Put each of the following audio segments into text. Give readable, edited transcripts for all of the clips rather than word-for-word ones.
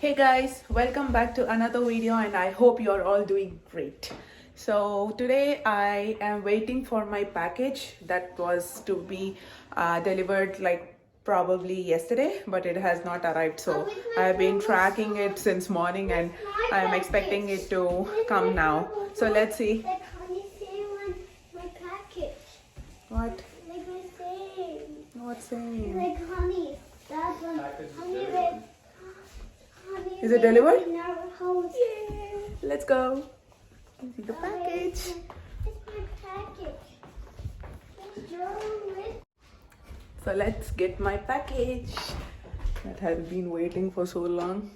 Hey guys, welcome back to another video and I hope you're all doing great. So today I am waiting for my package that was to be delivered like probably yesterday, but it has not arrived. So I've been tracking it since morning and I'm expecting it to come now. So let's see. Like honey saying my package. What? Like my saying. What's saying? Like honey. That's one. Honey with. Honey Is it delivered? in our house. Yeah. Let's go. See the package. It's my package. It's your So let's get my package that has been waiting for so long.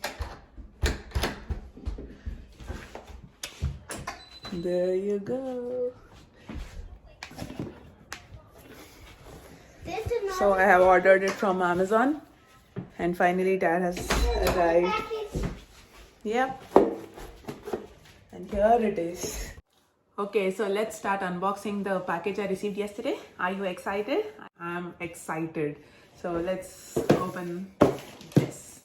There you go. This is not So I have ordered it from Amazon and finally that has arrived. package. Yep. And here it is. Okay, so let's start unboxing the package I received yesterday. Are you excited? I'm excited. So let's open this.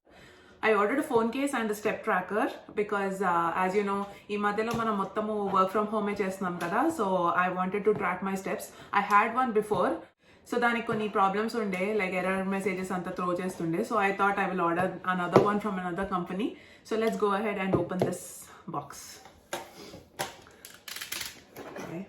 I ordered a phone case and a step tracker because as you know, ఈ మధ్యలో మనం మొత్తము work from home చేస్తున్నాం కదా. So I wanted to track my steps. I had one before. So దానికి కొన్ని problems ఉండే like error messages అంతా throw చేస్తుండే. So I thought I will order another one from another company. So let's go ahead and open this box. Okay.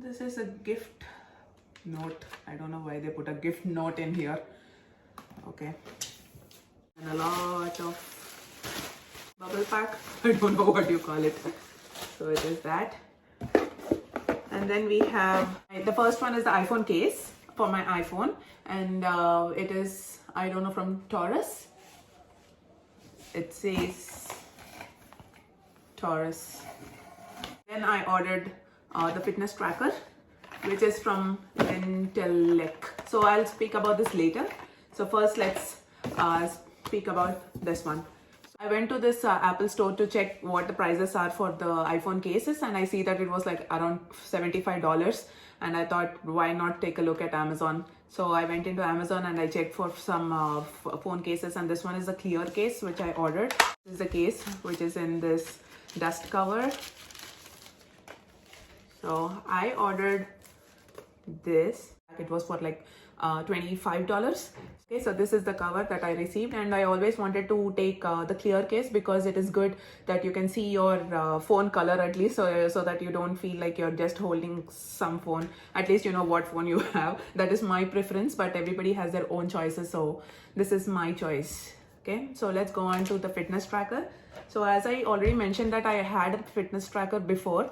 This is a gift note. I don't know why they put a gift note in here. Okay. And a lot of bubble pack. I don't know what you call it. So it is that. And then we have, the first one is the iPhone case for my iPhone. And it is, I don't know, from Taurus. It says Taurus. Then I ordered the fitness tracker, which is from Intellect. So I'll speak about this later. So first let's speak about this one. I went to this Apple store to check what the prices are for the iPhone cases and I see that it was like around $75 and I thought why not take a look at Amazon. So I went into Amazon and I checked for some phone cases and this one is a clear case which I ordered. This is the case which is in this dust cover. So I ordered this. It was for like $25. Okay, so this is the cover that I received and I always wanted to take the clear case because it is good that you can see your phone color at least so that you don't feel like you're just holding some phone. At least you know what phone you have. That is my preference, but everybody has their own choices, so this is my choice. Okay, so let's go on to the fitness tracker. So as I already mentioned that I had a fitness tracker before,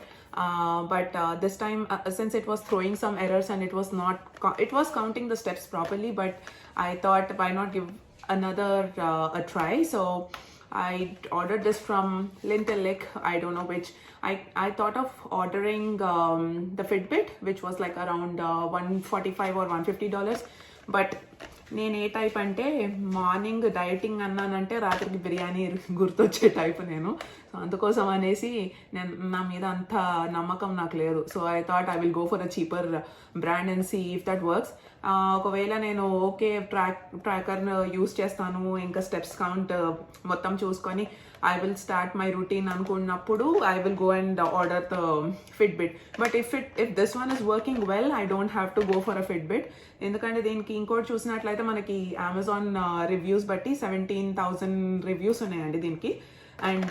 but this time since it was throwing some errors and it was not, it was counting the steps properly, but I thought why not give another a try. So I ordered this from Intellect. I don't know which. I thought of ordering the Fitbit, which was like around $145 or $150, but నేను ఏ type అంటే morning dieting అన్నానంటే రాత్రికి బిర్యానీ గుర్తొచ్చే type నేను. So అందుకోసం అనేసి నేను నా మీద అంత నమ్మకం నాకు లేదు. So I thought I will go for a cheaper brand and see if that works. ఒకవేళ నేను ఓకే ట్రాకర్ను యూస్ చేస్తాను ఇంకా స్టెప్స్ కౌంట్ మొత్తం చూసుకొని I will start my routine అనుకున్నప్పుడు I will go and order the Fitbit. But if this one is working well, I don't have to go for a Fitbit. ఎందుకంటే దీనికి ఇంకోటి చూసినట్లయితే మనకి అమెజాన్ రివ్యూస్ బట్టి 17,000 reviews ఉన్నాయండి దీనికి. And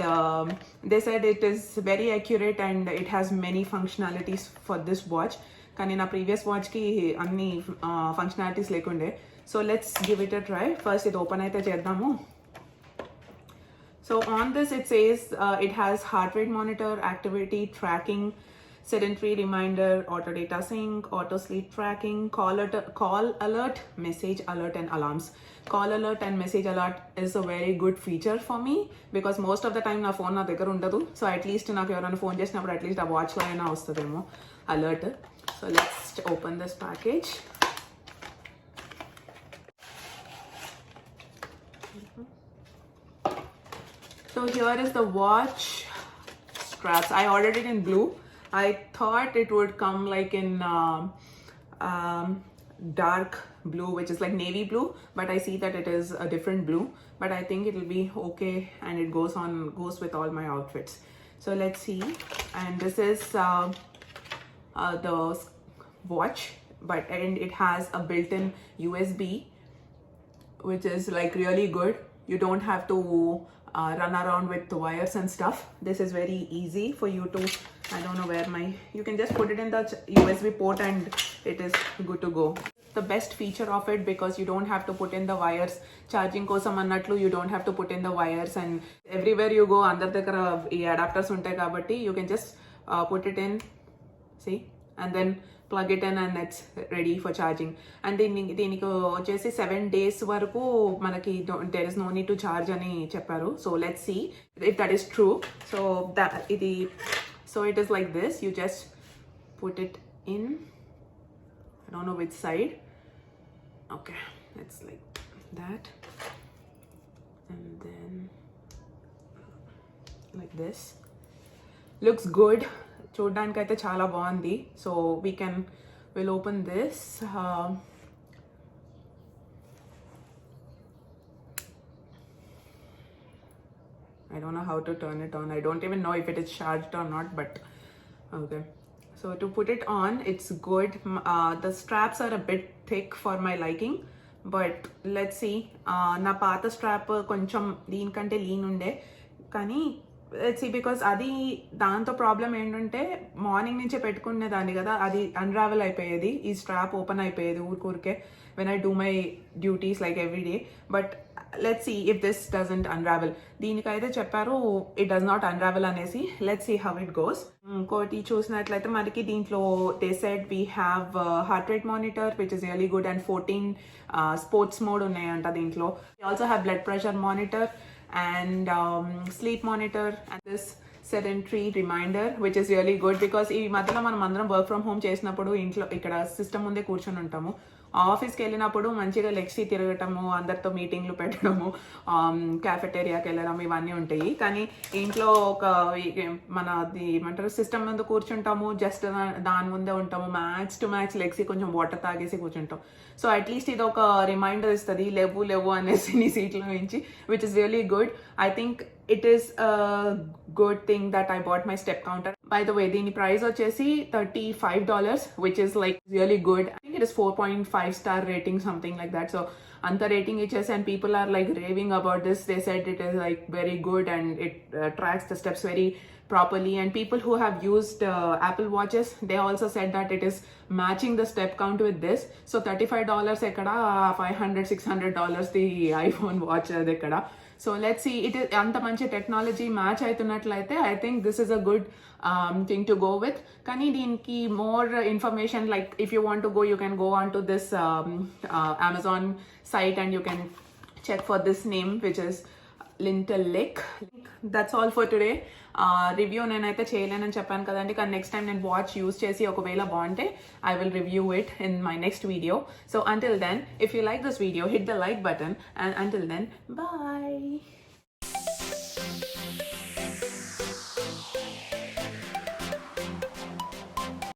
they said it is very accurate and it has many functionalities for this watch. కానీ నా ప్రీవియస్ వాచ్కి అన్ని ఫంక్షనాలిటీస్ లేకుండే. So let's give it a try. First ఇది ఓపెన్ అయితే చేద్దాము. So on this it says it has heart rate monitor, activity tracking, sedentary reminder, auto data sync, auto sleep tracking, call alert, message alert and alarms. Call alert and message alert is a very good feature for me because most of the time నా phone నా దగ్గర ఉండదు. So at least నాకు ఎవరైనా phone చేసినప్పుడు at least ఆ వాచ్లో అయినా వస్తుందేమో alert. So let's open this package. So here is the watch straps. I ordered it in blue I thought it would come like in dark blue, which is like navy blue, but I see that it is a different blue, but I think it will be okay and it goes with all my outfits. So let's see. And this is the watch, and it has a built-in USB, which is like really good. You don't have to run around with the wires and stuff. This is very easy for you to, I don't know where you can just put it in the USB port and it is good to go. The best feature of it, because you don't have to put in the wires, charging kosam annatlu you don't have to put in the wires, and everywhere you go andar daggara ee adapters untayi kabatti you can just put it in, see, and then plug it in and it's ready for charging. And దీనికి వచ్చేసి 7 days వరకు మనకి there is no need to charge అని చెప్పారు. So let's see if that is true. So it is like this. You just put it in, I don't know which side. Okay, it's like that, and then like this. Looks good. చూడడానికి అయితే చాలా బాగుంది. So we'll open this. I don't know how to turn it on. I don't even know if it is charged or not, but okay. So to put it on, it's good. The straps are a bit thick for my liking, but let's see. నా పాత strap కొంచెం దీనికంటే lean ఉండే, కానీ let's see, because అది దాంతో problem ఏంటంటే morning నుంచే పెట్టుకునేదాన్ని కదా, అది అన్రావెల్ అయిపోయేది, ఈ స్ట్రాప్ ఓపెన్ అయిపోయేది ఊరికే when I do my duties like every day. But let's see if this doesn't unravel. దీనికైతే చెప్పారు it does not unravel అనేసి. Let's see how it goes. ఇంకోటి చూసినట్లయితే మనకి దీంట్లో they said we have heart rate monitor, which is really good, and 14 sports mode ఉన్నాయంట దీంట్లో. We also have blood pressure monitor and sleep monitor, and this sedentary reminder, which is really good because ఈ మధ్యలో మనం అందరం work from home చేసినప్పుడు ఇంట్లో ఇక్కడ system ముందే కూర్చొని ఉంటాము. ఆఫీస్కి వెళ్ళినప్పుడు మంచిగా లెగ్సి తిరగటము, అందరితో మీటింగ్లు పెట్టడము, క్యాఫెటేరియాకి వెళ్ళడం, ఇవన్నీ ఉంటాయి. కానీ ఇంట్లో మనది ఏమంటారు సిస్టమ్ ముందు కూర్చుంటాము, జస్ట్ దాని ముందే ఉంటాము, మ్యాక్స్ టు మ్యాక్స్ లెగ్సి కొంచెం వాటర్ తాగేసి కూర్చుంటాం. సో అట్లీస్ట్ ఇది ఒక రిమైండర్ ఇస్తుంది, లేవు అనేసి నీ సీట్లో నుంచి, which is really good. I think it is a good thing that I bought my step counter. By the way, the price వచ్చేసి $35, which is like really good. I think it is 4.5 star rating, something like that. So anta rating ichese, and people are like raving about this. They said it is like very good and it tracks the steps very properly. And people who have used Apple watches, they also said that it is matching the step count with this. So $35 ekkada, $500-600 the iPhone watch ekkada. So let's see, it is anta manchi technology match aitunnatlaite I think this is a good thing to go with. Kani deenki more information, like if you want to go, you can go on to this Amazon site and you can check for this name, which is Lintellic. That's all for today. Review నేనైతే చేయలేనని చెప్పాను కదండి, కానీ next time నేను watch use చేసి ఒకవేళ బాగుంటే I will review it in my next video. So until then, if you like this video, hit the like button, and until then, bye.